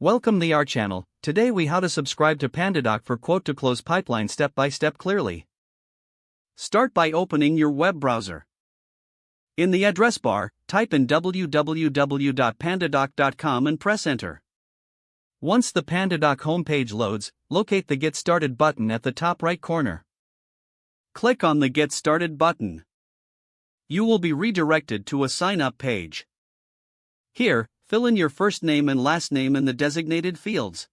Welcome to our channel. Today we how to subscribe to PandaDoc for quote to close pipeline step by step clearly. Start by opening your web browser. In the address bar, type in www.pandadoc.com and press enter. Once the PandaDoc homepage loads, locate the Get Started button at the top right corner. Click on the Get Started button. You will be redirected to a sign up page. Here, fill in your first name and last name in the designated fields.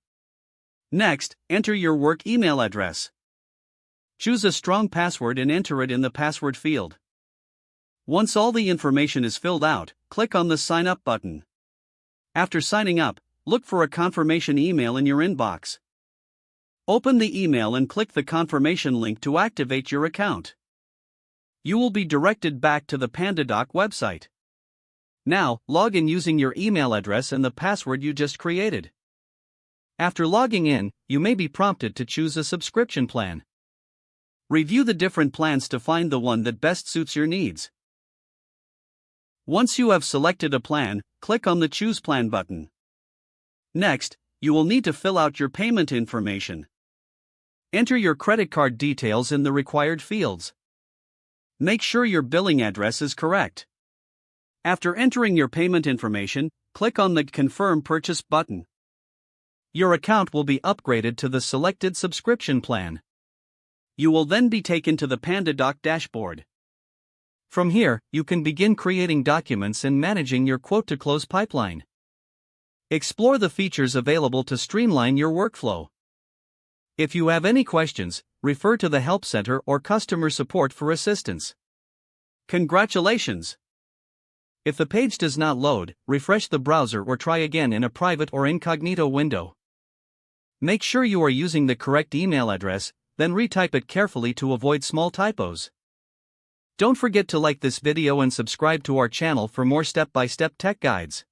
Next, enter your work email address. Choose a strong password and enter it in the password field. Once all the information is filled out, click on the Sign Up button. After signing up, look for a confirmation email in your inbox. Open the email and click the confirmation link to activate your account. You will be directed back to the PandaDoc website. Now, log in using your email address and the password you just created. After logging in, you may be prompted to choose a subscription plan. Review the different plans to find the one that best suits your needs. Once you have selected a plan, click on the Choose Plan button. Next, you will need to fill out your payment information. Enter your credit card details in the required fields. Make sure your billing address is correct. After entering your payment information, click on the Confirm Purchase button. Your account will be upgraded to the selected subscription plan. You will then be taken to the PandaDoc dashboard. From here, you can begin creating documents and managing your quote-to-close pipeline. Explore the features available to streamline your workflow. If you have any questions, refer to the Help Center or customer support for assistance. Congratulations! If the page does not load, refresh the browser or try again in a private or incognito window. Make sure you are using the correct email address, then retype it carefully to avoid small typos. Don't forget to like this video and subscribe to our channel for more step-by-step tech guides.